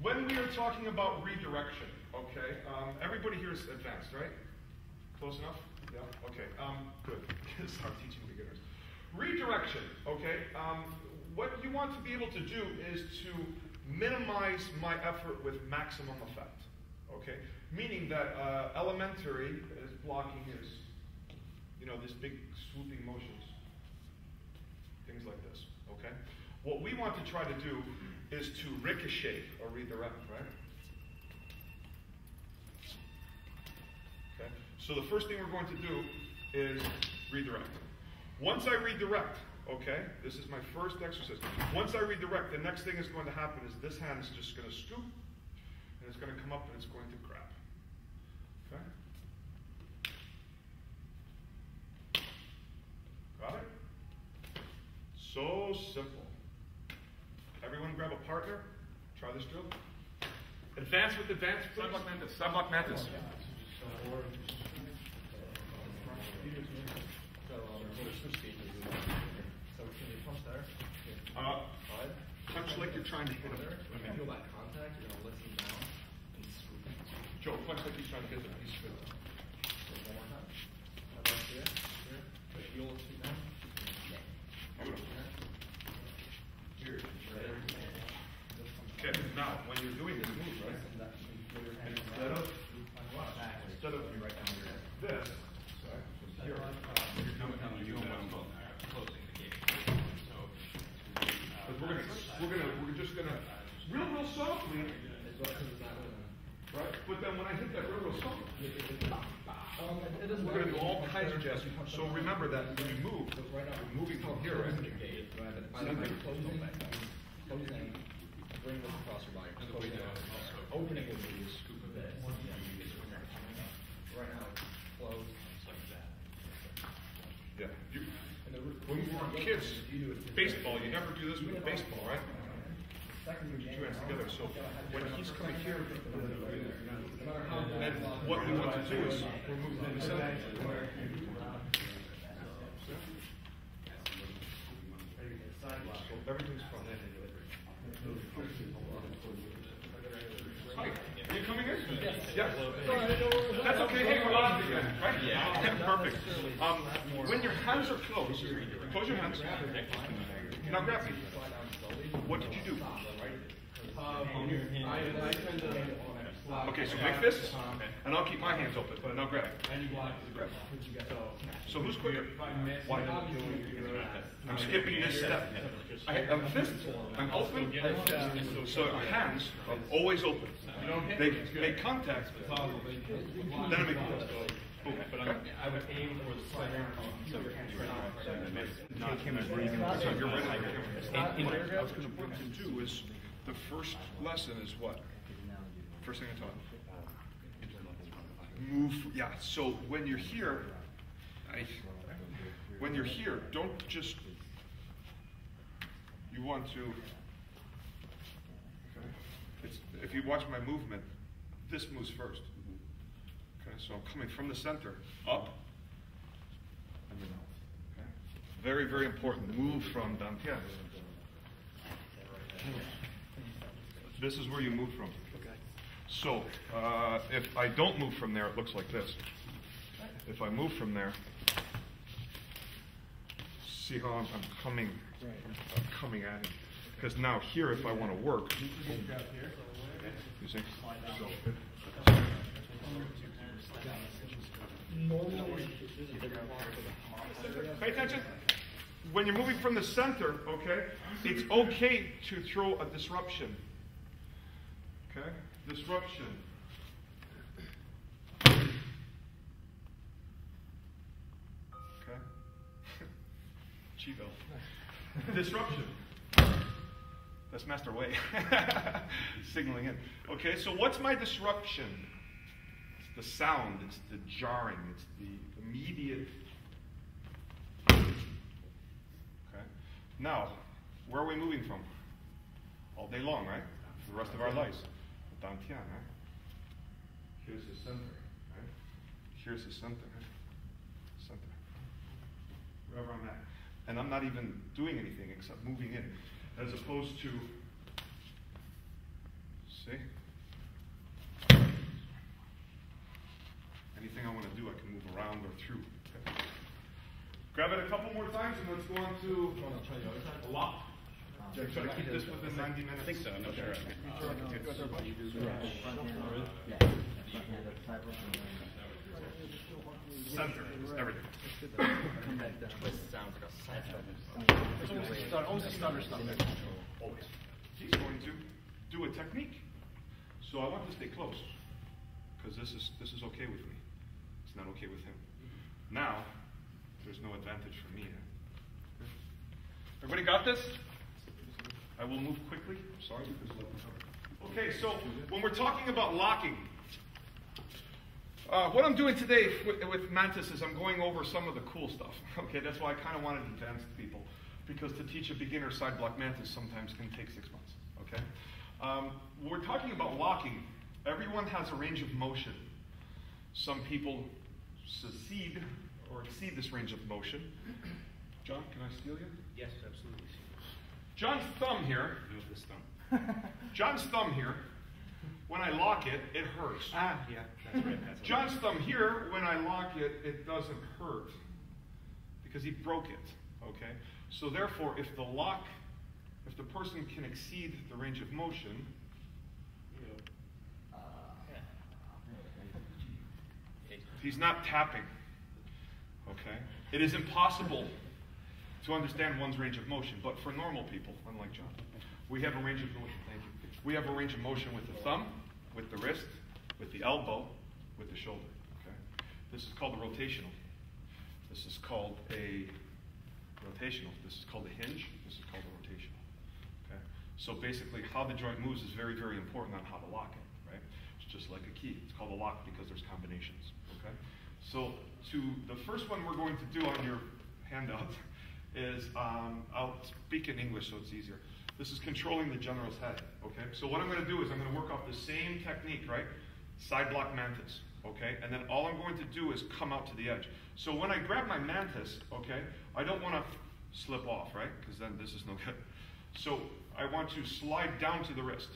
when we are talking about redirection, okay, everybody here is advanced, right? Close enough? Yeah, okay, good. Start teaching beginners. Redirection, okay, what you want to be able to do is to minimize my effort with maximum effect, okay? Meaning that elementary is blocking is, you know, this big swooping motions, things like this, okay? What we want to try to do is to ricochet or redirect, right? Okay, so the first thing we're going to do is redirect. Once I redirect, okay, this is my first exercise. Once I redirect, the next thing is going to happen is this hand is just going to scoop, and it's going to come up and it's going to grab. Okay? Got it? So simple. Everyone grab a partner. Try this drill. Advance with advance, please. Sideblock mantis. Sideblock mantis. Punch like you're trying to hit him. When you feel that contact, you're going to listen down and scoop. Joe, punch like he's trying to hit him. He's good. One more time. How about here? Here. But you'll listen down. Here. Okay, now, when you're doing this move, right? Instead of this, here. We're just gonna real softly, right? But then when I hit that real softly, we're gonna do all kinds of gestures. So remember that when you move, you're moving from here, right? Closing, bring this across your body. Opening would be scoop of this. Right now, close. Yeah. When we were kids, baseball, you never do this with baseball, right? Put your two hands together. So when he's coming here, and what we want to do is we're moving in the center. So everything's fine. Hi. Are you coming in? Yes. Yes. That's okay. Hey, we're on again, right? Yeah. Perfect. When your hands are closed, close your hands. Now grab me. What did you do? Okay, so make fists, and I'll keep my hands open. Now grab. Grab. So who's quicker? Why? I'm skipping this step. I have fists. I'm open. So our hands are always open. They make contact. Then I make contact. Okay. I would aim for the center. Take him and bring him. So you're ready. What I was going to point to do is the first lesson is what? First thing I taught. Move. Yeah. So when you're here, don't just. You want to. Okay. If you watch my movement, this moves first. Okay. So I'm coming from the center up. And then out. Okay. Very, very important. Move from dantian. This is where you move from. So, if I don't move from there, it looks like this. If I move from there, see how I'm coming at him. Because now here, if I want to work, you see? Pay attention. When you're moving from the center, okay, it's okay to throw a disruption. Okay? Disruption. Okay? Chivo. Disruption. That's Master Wei. Signaling in. Okay, so what's my disruption? It's the sound, it's the jarring, it's the immediate. Okay? Now, where are we moving from? All day long, right? For the rest of our lives. Dantian, right? Here's the center, right? Here's the center, right? Center. Wherever I'm at. And I'm not even doing anything except moving in, as opposed to See? Anything I want to do, I can move around or through. Okay. Grab it a couple more times and let's go on to a lock. Try to keep this within 90 minutes. I think so, I'm not sure. Center is everything. Sounds like a side almost a stutter stuff. Always. He's going to do a technique. So I want to stay close, because this is okay with me. It's not okay with him. Now, there's no advantage for me. Everybody got this? I will move quickly. Sorry. Okay, so when we're talking about locking, what I'm doing today with Mantis is I'm going over some of the cool stuff. Okay, that's why I kind of wanted to advance people, because to teach a beginner side block Mantis sometimes can take 6 months. Okay, we're talking about locking. Everyone has a range of motion. Some people succeed or exceed this range of motion. John, can I steal you? Yes, absolutely. John's thumb here. Move this thumb. John's thumb here. When I lock it, it hurts. Yeah, that's right. That's John's thumb here, when I lock it, it doesn't hurt because he broke it. Okay? So therefore, if the person can exceed the range of motion, he's not tapping. Okay? It is impossible to understand one's range of motion, but for normal people, unlike John, we have a range of motion. Thank you. We have a range of motion with the thumb, with the wrist, with the elbow, with the shoulder. Okay? This is called a rotational. This is called a rotational. This is called a hinge. This is called a rotational. Okay? So basically, how the joint moves is very, very important on how to lock it. Right? It's just like a key. It's called a lock because there's combinations. Okay? So the first one we're going to do on your handout is I'll speak in English so it's easier. This is controlling the general's head, okay? So what I'm going to do is I'm going to work off the same technique, right? Side block mantis, okay? And then all I'm going to do is come out to the edge. So when I grab my mantis, okay, I don't want to slip off, right? Because then this is no good. So I want to slide down to the wrist,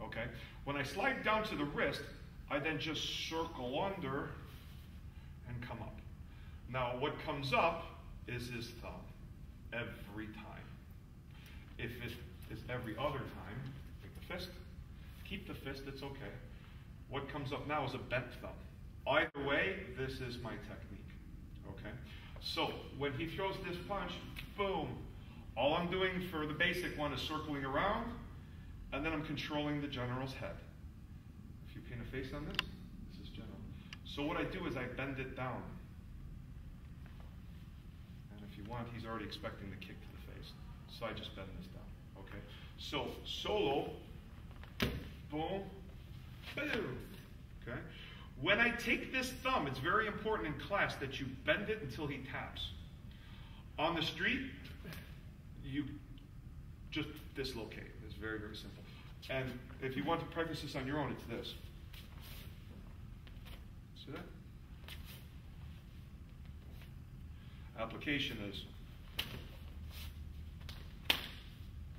okay? When I slide down to the wrist, I then just circle under and come up. Now what comes up is his thumb every time. If it is every other time, take the fist. Keep the fist, it's okay. What comes up now is a bent thumb. Either way, this is my technique, okay? So when he throws this punch, boom. All I'm doing for the basic one is circling around, and then I'm controlling the general's head. If you paint a face on this is general. So what I do is I bend it down. And if you want, he's already expecting the kick to the face. So I just bend this down, okay? So, solo, boom, boom, okay? When I take this thumb, it's very important in class that you bend it until he taps. On the street, you just dislocate. It's very, very simple. And if you want to practice this on your own, it's this. See that? Application is,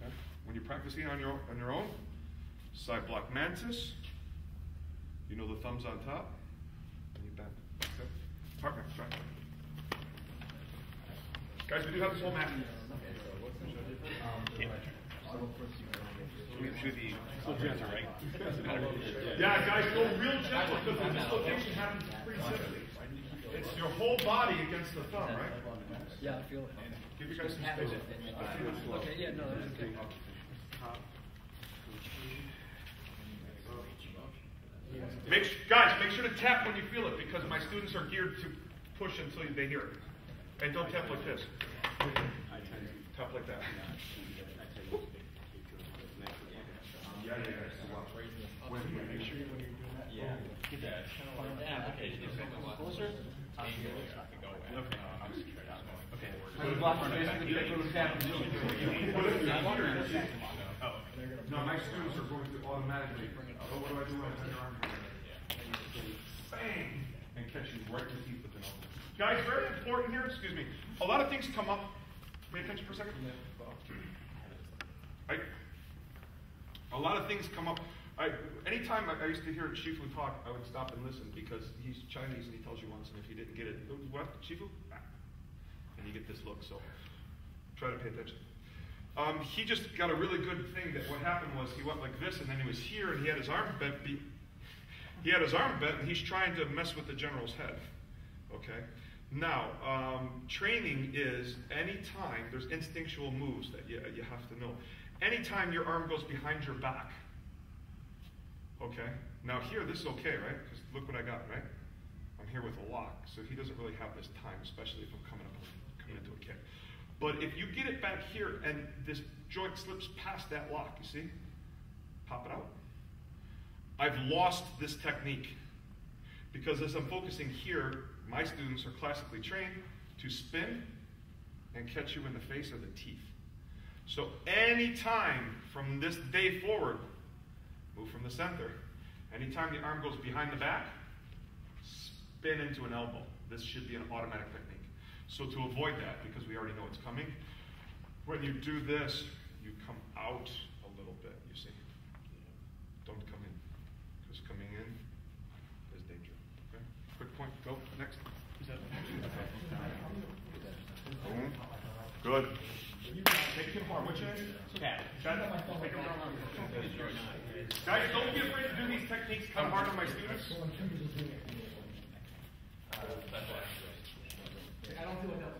okay? When you're practicing on your own, side block mantis, you know the thumb's on top, and you bend. Okay? Partner, try. Guys, we do have this whole map. Should be full gentle, right? Yeah, guys, go real gentle because the dislocation happens pretty simply. It's your whole body against the thumb, right? Yeah, I feel it. Give you guys some space. Okay, yeah, no, that's okay. Guys, make sure to tap when you feel it because my students are geared to push until they hear it. And don't tap like this. Tap like that. Yeah. When make sure when you're doing that. Yeah. Get that. Application is closer. Okay. No, my students are going to automatically. Oh, what do I do when I turn your arm? Bang! And catch you right in the teeth with an elbow. Guys, very important here. Excuse me. A lot of things come up. Pay attention for a second. Right? A lot of things come up. Anytime I used to hear Shifu talk, I would stop and listen because he's Chinese and he tells you once, and if you didn't get it, what, Shifu? Ah. And you get this look, so try to pay attention. He just got a really good thing that what happened was he went like this, and then he was here, and he had his arm bent. He had his arm bent, and he's trying to mess with the general's head. Okay? Now, training is any time there's instinctual moves that you have to know. Anytime your arm goes behind your back. Okay? Now here, this is okay, right? Because look what I got, right? I'm here with a lock, so he doesn't really have this time, especially if I'm coming into a kick. But if you get it back here and this joint slips past that lock, you see? Pop it out. I've lost this technique. Because as I'm focusing here, my students are classically trained to spin and catch you in the face or the teeth. So anytime from this day forward, move from the center. Anytime the arm goes behind the back, spin into an elbow. This should be an automatic technique. So to avoid that, because we already know it's coming, when you do this, you come out a little bit, you see. Don't come in, because coming in is danger. Okay? Quick point, go, next. Boom. Good. Take him hard. What's your name? Cat. Cat. Take him hard. Guys, don't be afraid to do these techniques. Come hard on my students. I don't feel enough.